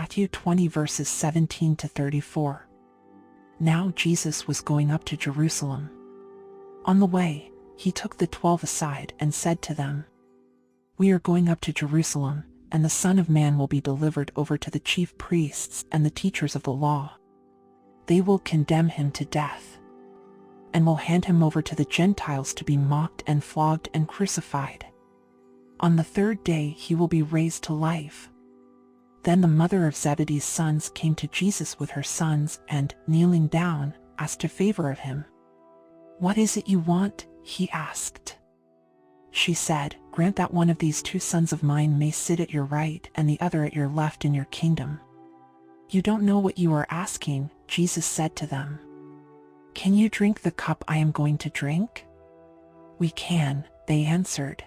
Matthew 20 verses 17 to 34. Now Jesus was going up to Jerusalem. On the way, he took the 12 aside and said to them, "We are going up to Jerusalem, and the Son of Man will be delivered over to the chief priests and the teachers of the law. They will condemn him to death, and will hand him over to the Gentiles to be mocked and flogged and crucified. On the third day he will be raised to life." Then the mother of Zebedee's sons came to Jesus with her sons and, kneeling down, asked a favor of him. "What is it you want?" he asked. She said, "Grant that one of these 2 sons of mine may sit at your right and the other at your left in your kingdom." "You don't know what you are asking," Jesus said to them. "Can you drink the cup I am going to drink?" "We can," they answered.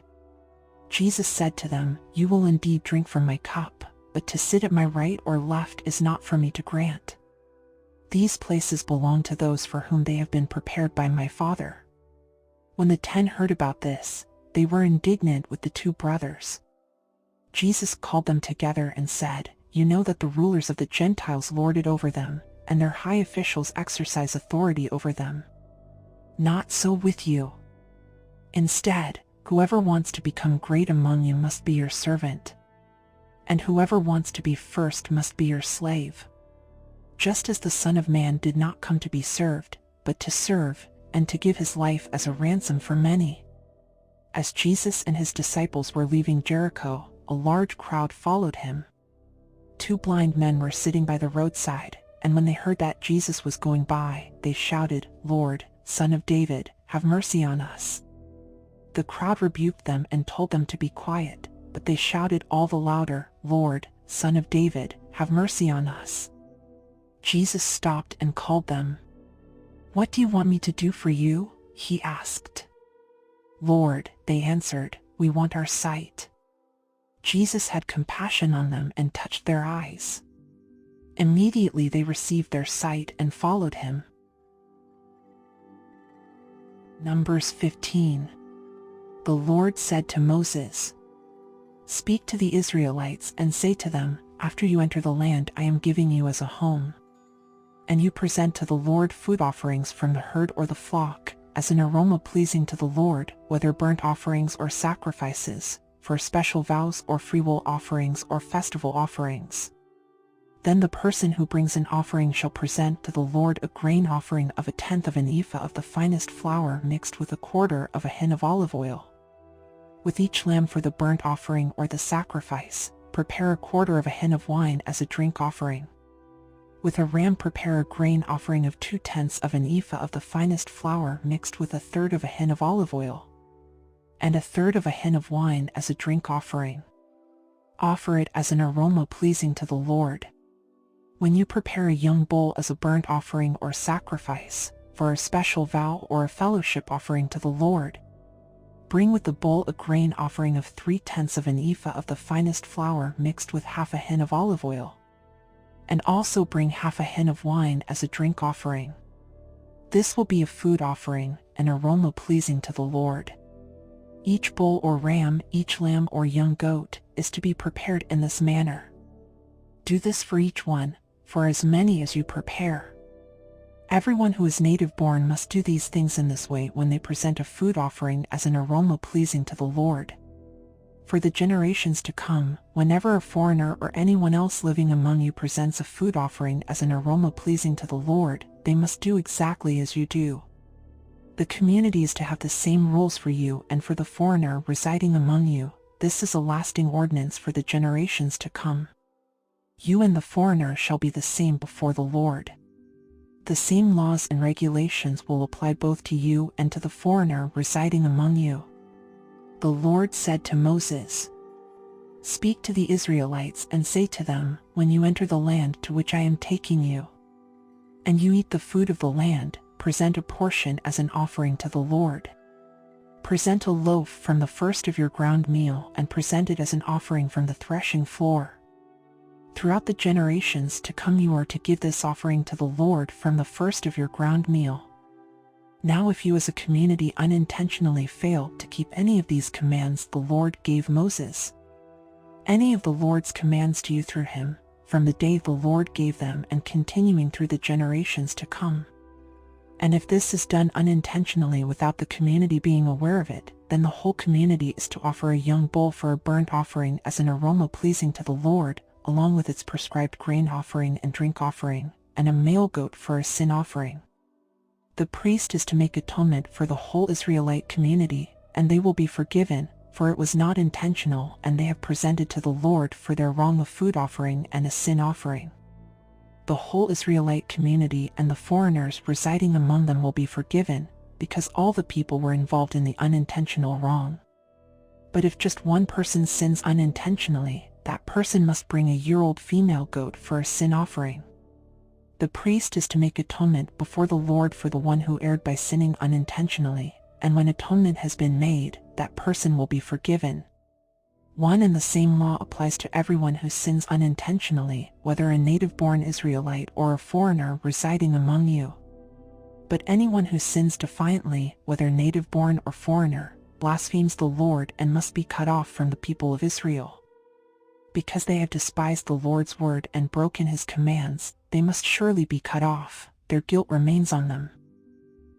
Jesus said to them, "You will indeed drink from my cup, but to sit at my right or left is not for me to grant. These places belong to those for whom they have been prepared by my Father." When the 10 heard about this, they were indignant with the 2 brothers. Jesus called them together and said, "You know that the rulers of the Gentiles lord it over them, and their high officials exercise authority over them. Not so with you. Instead, whoever wants to become great among you must be your servant, and whoever wants to be first must be your slave. Just as the Son of Man did not come to be served, but to serve, and to give his life as a ransom for many." As Jesus and his disciples were leaving Jericho, a large crowd followed him. 2 blind men were sitting by the roadside, and when they heard that Jesus was going by, they shouted, "Lord, Son of David, have mercy on us." The crowd rebuked them and told them to be quiet, but they shouted all the louder, "Lord, Son of David, have mercy on us." Jesus stopped and called them. "What do you want me to do for you?" he asked. "Lord," they answered, "we want our sight." Jesus had compassion on them and touched their eyes. Immediately they received their sight and followed him. Numbers 15. The Lord said to Moses, "Speak to the Israelites and say to them, after you enter the land I am giving you as a home, and you present to the Lord food offerings from the herd or the flock, as an aroma pleasing to the Lord, whether burnt offerings or sacrifices, for special vows or freewill offerings or festival offerings. Then the person who brings an offering shall present to the Lord a grain offering of 1/10 of an ephah of the finest flour mixed with 1/4 of a hin of olive oil. With each lamb for the burnt offering or the sacrifice, prepare 1/4 of a hin of wine as a drink offering. With a ram prepare a grain offering of 2/10 of an ephah of the finest flour mixed with 1/3 of a hin of olive oil, and 1/3 of a hin of wine as a drink offering. Offer it as an aroma pleasing to the Lord. When you prepare a young bull as a burnt offering or sacrifice, for a special vow or a fellowship offering to the Lord, bring with the bull a grain offering of 3/10 of an ephah of the finest flour mixed with 1/2 a hin of olive oil, and also bring 1/2 a hin of wine as a drink offering. This will be a food offering, an aroma pleasing to the Lord. Each bull or ram, each lamb or young goat, is to be prepared in this manner. Do this for each one, for as many as you prepare. Everyone who is native-born must do these things in this way when they present a food offering as an aroma pleasing to the Lord. For the generations to come, whenever a foreigner or anyone else living among you presents a food offering as an aroma pleasing to the Lord, they must do exactly as you do. The community is to have the same rules for you and for the foreigner residing among you. This is a lasting ordinance for the generations to come. You and the foreigner shall be the same before the Lord. The same laws and regulations will apply both to you and to the foreigner residing among you. The Lord said to Moses, "Speak to the Israelites and say to them, when you enter the land to which I am taking you, and you eat the food of the land, present a portion as an offering to the Lord. Present a loaf from the first of your ground meal and present it as an offering from the threshing floor. Throughout the generations to come you are to give this offering to the Lord from the first of your ground meal. Now if you as a community unintentionally fail to keep any of these commands the Lord gave Moses, any of the Lord's commands to you through him, from the day the Lord gave them and continuing through the generations to come. And if this is done unintentionally without the community being aware of it, then the whole community is to offer a young bull for a burnt offering as an aroma pleasing to the Lord, along with its prescribed grain offering and drink offering, and a male goat for a sin offering. The priest is to make atonement for the whole Israelite community, and they will be forgiven, for it was not intentional, and they have presented to the Lord for their wrong a food offering and a sin offering. The whole Israelite community and the foreigners residing among them will be forgiven, because all the people were involved in the unintentional wrong. But if just one person sins unintentionally, that person must bring a year-old female goat for a sin offering. The priest is to make atonement before the Lord for the one who erred by sinning unintentionally, and when atonement has been made, that person will be forgiven. One and the same law applies to everyone who sins unintentionally, whether a native-born Israelite or a foreigner residing among you. But anyone who sins defiantly, whether native-born or foreigner, blasphemes the Lord and must be cut off from the people of Israel. Because they have despised the Lord's word and broken his commands, they must surely be cut off. Their guilt remains on them.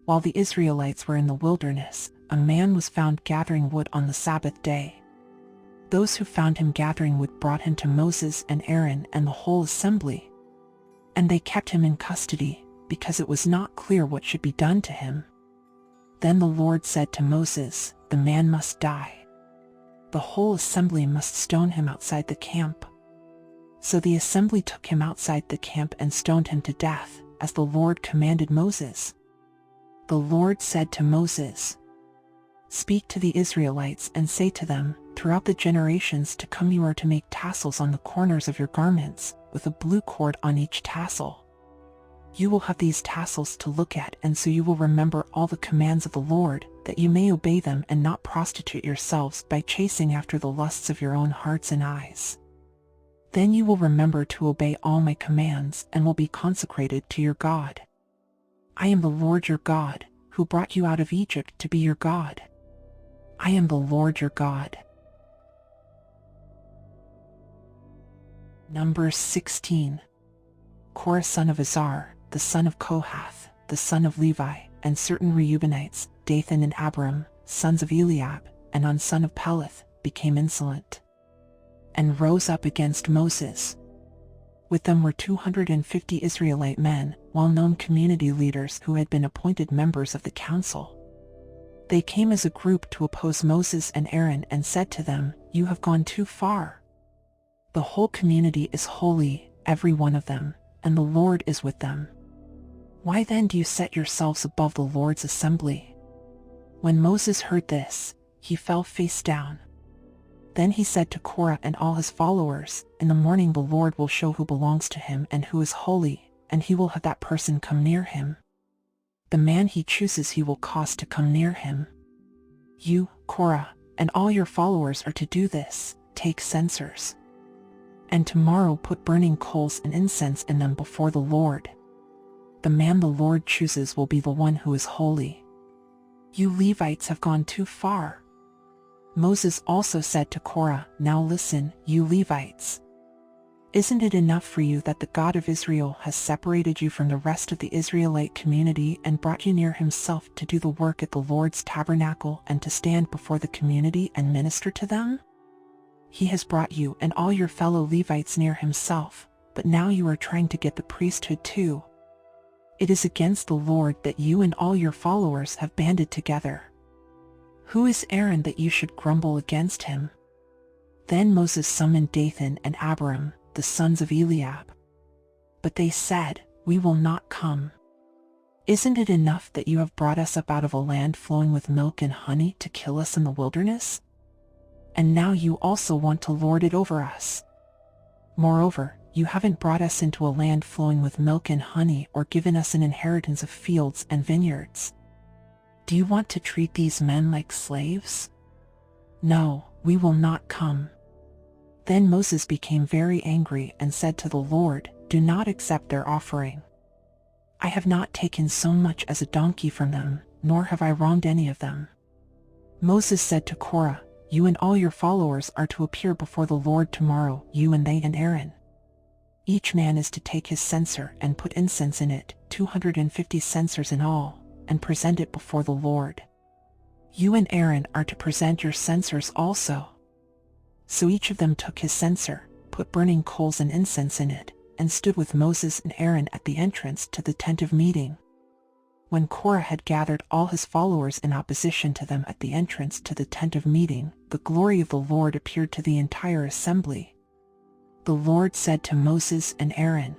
While the Israelites were in the wilderness, a man was found gathering wood on the Sabbath day. Those who found him gathering wood brought him to Moses and Aaron and the whole assembly. And they kept him in custody, because it was not clear what should be done to him. Then the Lord said to Moses, "The man must die. The whole assembly must stone him outside the camp." So the assembly took him outside the camp and stoned him to death, as the Lord commanded Moses. The Lord said to Moses, "Speak to the Israelites and say to them, throughout the generations to come you are to make tassels on the corners of your garments, with a blue cord on each tassel. You will have these tassels to look at, and so you will remember all the commands of the Lord, that you may obey them and not prostitute yourselves by chasing after the lusts of your own hearts and eyes. Then you will remember to obey all my commands and will be consecrated to your God. I am the Lord your God, who brought you out of Egypt to be your God. I am the Lord your God." Numbers 16. Korah son of Izhar, the son of Kohath, the son of Levi, and certain Reubenites, Dathan and Abiram, sons of Eliab, and On son of Peleth, became insolent, and rose up against Moses. With them were 250 Israelite men, well-known community leaders who had been appointed members of the council. They came as a group to oppose Moses and Aaron and said to them, "You have gone too far. The whole community is holy, every one of them, and the Lord is with them. Why then do you set yourselves above the Lord's assembly?" When Moses heard this, he fell face down. Then he said to Korah and all his followers, "In the morning the Lord will show who belongs to him and who is holy, and he will have that person come near him. The man he chooses he will cause to come near him. You, Korah, and all your followers are to do this. Take censers. And tomorrow put burning coals and incense in them before the Lord. The man the Lord chooses will be the one who is holy. You Levites have gone too far." Moses also said to Korah, "Now listen, you Levites. Isn't it enough for you that the God of Israel has separated you from the rest of the Israelite community and brought you near himself to do the work at the Lord's tabernacle and to stand before the community and minister to them? He has brought you and all your fellow Levites near himself, but now you are trying to get the priesthood too. It is against the Lord that you and all your followers have banded together. Who is Aaron that you should grumble against him?" Then Moses summoned Dathan and Abiram, the sons of Eliab. But they said, "We will not come. Isn't it enough that you have brought us up out of a land flowing with milk and honey to kill us in the wilderness? And now you also want to lord it over us. Moreover, you haven't brought us into a land flowing with milk and honey or given us an inheritance of fields and vineyards. Do you want to treat these men like slaves? No, we will not come." Then Moses became very angry and said to the Lord, "Do not accept their offering. I have not taken so much as a donkey from them, nor have I wronged any of them." Moses said to Korah, "You and all your followers are to appear before the Lord tomorrow, you and they and Aaron. Each man is to take his censer and put incense in it, 250 censers in all, and present it before the Lord. You and Aaron are to present your censers also. So each of them took his censer, put burning coals and incense in it, and stood with Moses and Aaron at the entrance to the tent of meeting. When Korah had gathered all his followers in opposition to them at the entrance to the tent of meeting, the glory of the Lord appeared to the entire assembly. The Lord said to Moses and Aaron,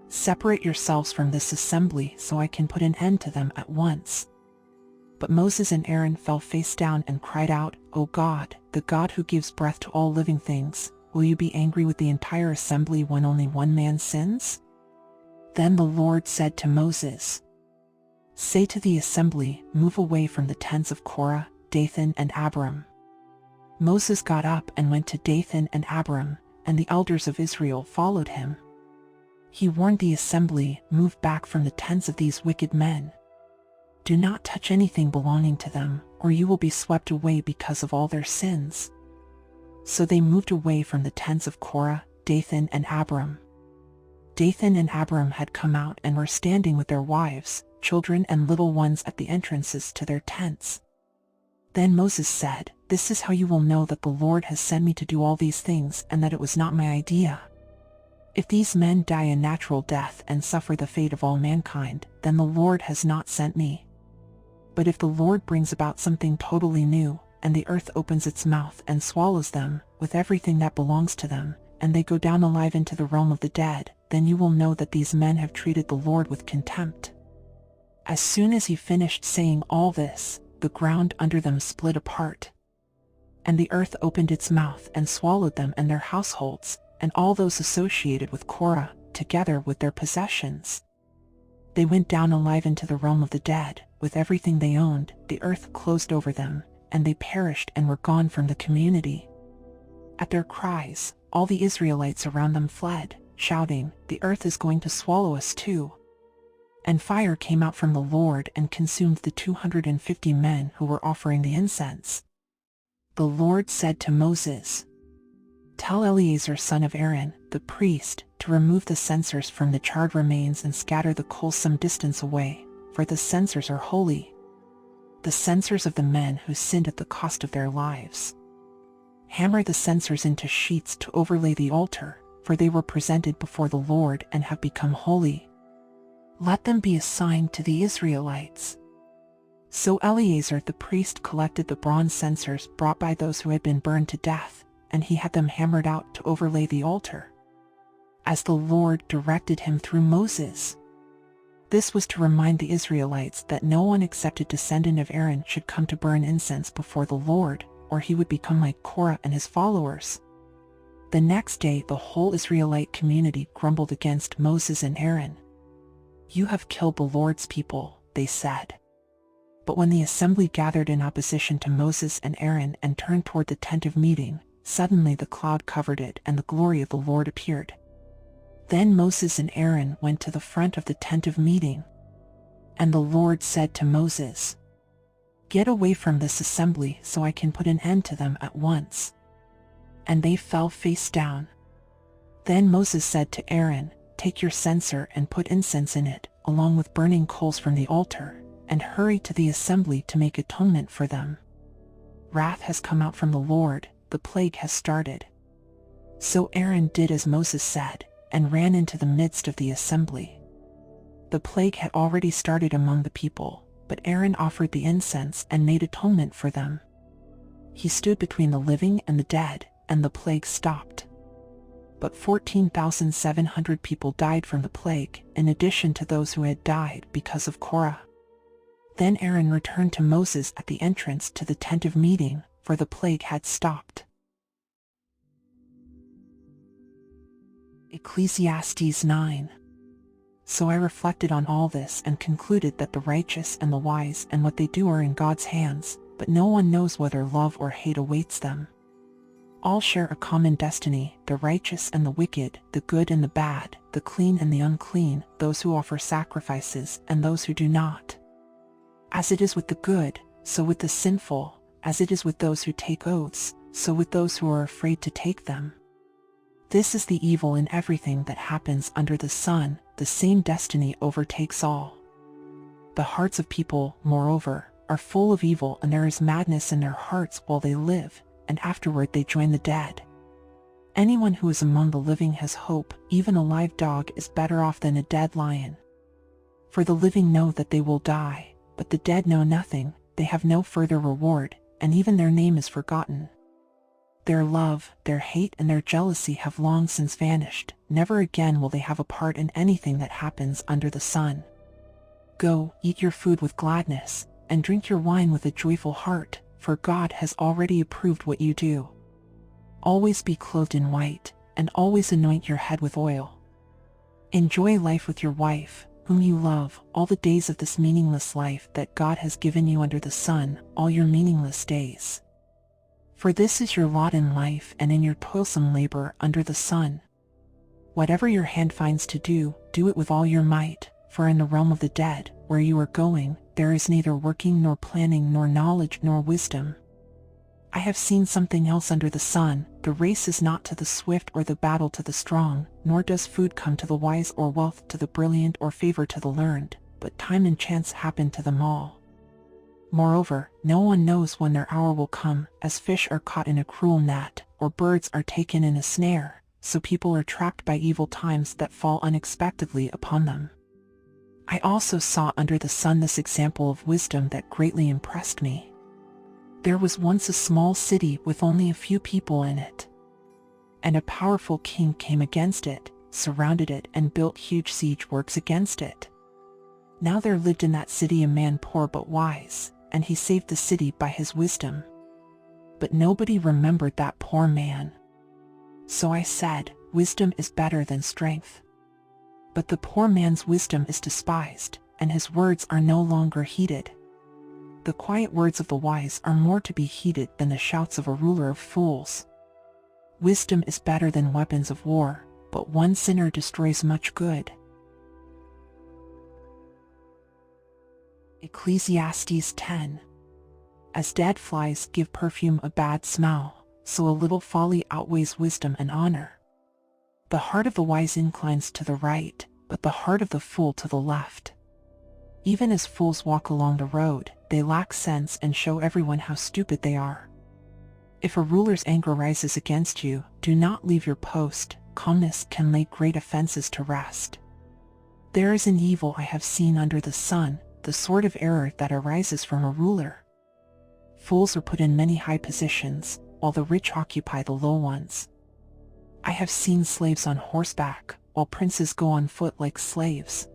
"Separate yourselves from this assembly so I can put an end to them at once." But Moses and Aaron fell face down and cried out, "O God, the God who gives breath to all living things, will you be angry with the entire assembly when only one man sins?" Then the Lord said to Moses, "Say to the assembly, move away from the tents of Korah, Dathan, and Abiram." Moses got up and went to Dathan and Abiram, and the elders of Israel followed him. He warned the assembly, "Move back from the tents of these wicked men. Do not touch anything belonging to them, or you will be swept away because of all their sins." So they moved away from the tents of Korah, Dathan, and Abiram. Dathan and Abiram had come out and were standing with their wives, children, and little ones at the entrances to their tents. Then Moses said, "This is how you will know that the Lord has sent me to do all these things and that it was not my idea. If these men die a natural death and suffer the fate of all mankind, then the Lord has not sent me. But if the Lord brings about something totally new, and the earth opens its mouth and swallows them, with everything that belongs to them, and they go down alive into the realm of the dead, then you will know that these men have treated the Lord with contempt." As soon as he finished saying all this, the ground under them split apart. And the earth opened its mouth and swallowed them and their households, and all those associated with Korah, together with their possessions. They went down alive into the realm of the dead, with everything they owned. The earth closed over them, and they perished and were gone from the community. At their cries, all the Israelites around them fled, shouting, "The earth is going to swallow us too." And fire came out from the Lord and consumed the 250 men who were offering the incense. The Lord said to Moses, "Tell Eleazar son of Aaron, the priest, to remove the censers from the charred remains and scatter the coals some distance away, for the censers are holy, the censers of the men who sinned at the cost of their lives. Hammer the censers into sheets to overlay the altar, for they were presented before the Lord and have become holy. Let them be assigned to the Israelites." So Eleazar the priest collected the bronze censers brought by those who had been burned to death, and he had them hammered out to overlay the altar, as the Lord directed him through Moses. This was to remind the Israelites that no one except a descendant of Aaron should come to burn incense before the Lord, or he would become like Korah and his followers. The next day the whole Israelite community grumbled against Moses and Aaron. "You have killed the Lord's people," they said. But when the assembly gathered in opposition to Moses and Aaron and turned toward the tent of meeting, suddenly the cloud covered it and the glory of the Lord appeared. Then Moses and Aaron went to the front of the tent of meeting. And the Lord said to Moses, "Get away from this assembly so I can put an end to them at once." And they fell face down. Then Moses said to Aaron, "Take your censer and put incense in it, along with burning coals from the altar, and hurry to the assembly to make atonement for them. Wrath has come out from the Lord, the plague has started." So Aaron did as Moses said, and ran into the midst of the assembly. The plague had already started among the people, but Aaron offered the incense and made atonement for them. He stood between the living and the dead, and the plague stopped. But 14,700 people died from the plague, in addition to those who had died because of Korah. Then Aaron returned to Moses at the entrance to the tent of meeting, for the plague had stopped. Ecclesiastes 9. So I reflected on all this and concluded that the righteous and the wise and what they do are in God's hands, but no one knows whether love or hate awaits them. All share a common destiny, the righteous and the wicked, the good and the bad, the clean and the unclean, those who offer sacrifices and those who do not. As it is with the good, so with the sinful, as it is with those who take oaths, so with those who are afraid to take them. This is the evil in everything that happens under the sun, the same destiny overtakes all. The hearts of people, moreover, are full of evil, and there is madness in their hearts while they live, and afterward they join the dead. Anyone who is among the living has hope. Even a live dog is better off than a dead lion. For the living know that they will die, but the dead know nothing, they have no further reward, and even their name is forgotten. Their love, their hate, and their jealousy have long since vanished. Never again will they have a part in anything that happens under the sun. Go, eat your food with gladness, and drink your wine with a joyful heart, for God has already approved what you do. Always be clothed in white, and always anoint your head with oil. Enjoy life with your wife, whom you love, all the days of this meaningless life that God has given you under the sun, all your meaningless days. For this is your lot in life and in your toilsome labor under the sun. Whatever your hand finds to do, do it with all your might, for in the realm of the dead, where you are going, there is neither working nor planning nor knowledge nor wisdom. I have seen something else under the sun. The race is not to the swift or the battle to the strong, nor does food come to the wise or wealth to the brilliant or favor to the learned, but time and chance happen to them all. Moreover, no one knows when their hour will come, as fish are caught in a cruel net, or birds are taken in a snare, so people are trapped by evil times that fall unexpectedly upon them. I also saw under the sun this example of wisdom that greatly impressed me. There was once a small city with only a few people in it. And a powerful king came against it, surrounded it, and built huge siege works against it. Now there lived in that city a man poor but wise, and he saved the city by his wisdom. But nobody remembered that poor man. So I said, wisdom is better than strength. But the poor man's wisdom is despised, and his words are no longer heeded. The quiet words of the wise are more to be heeded than the shouts of a ruler of fools. Wisdom is better than weapons of war, but one sinner destroys much good. Ecclesiastes 10. As dead flies give perfume a bad smell, so a little folly outweighs wisdom and honor. The heart of the wise inclines to the right, but the heart of the fool to the left. Even as fools walk along the road, they lack sense and show everyone how stupid they are. If a ruler's anger rises against you, do not leave your post. Calmness can lay great offenses to rest. There is an evil I have seen under the sun, the sort of error that arises from a ruler. Fools are put in many high positions, while the rich occupy the low ones. I have seen slaves on horseback, while princes go on foot like slaves.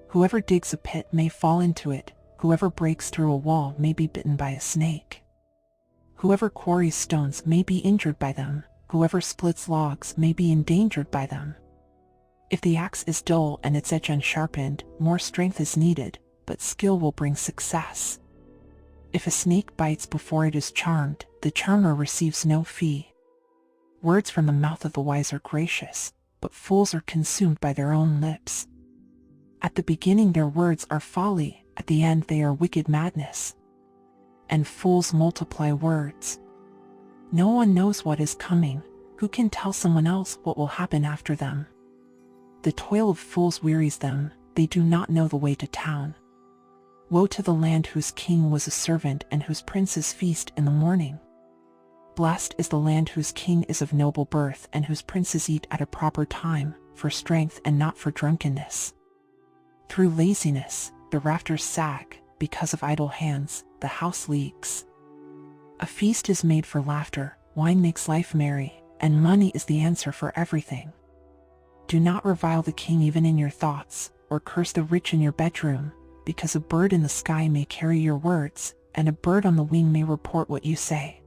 Whoever digs a pit may fall into it, whoever breaks through a wall may be bitten by a snake. Whoever quarries stones may be injured by them, whoever splits logs may be endangered by them. If the axe is dull and its edge unsharpened, more strength is needed, but skill will bring success. If a snake bites before it is charmed, the charmer receives no fee. Words from the mouth of the wise are gracious, but fools are consumed by their own lips. At the beginning their words are folly, at the end they are wicked madness. And fools multiply words. No one knows what is coming. Who can tell someone else what will happen after them? The toil of fools wearies them, they do not know the way to town. Woe to the land whose king was a servant and whose princes feast in the morning. Blessed is the land whose king is of noble birth and whose princes eat at a proper time, for strength and not for drunkenness. Through laziness, the rafters sag, because of idle hands, the house leaks. A feast is made for laughter, wine makes life merry, and money is the answer for everything. Do not revile the king even in your thoughts, or curse the rich in your bedroom, because a bird in the sky may carry your words, and a bird on the wing may report what you say.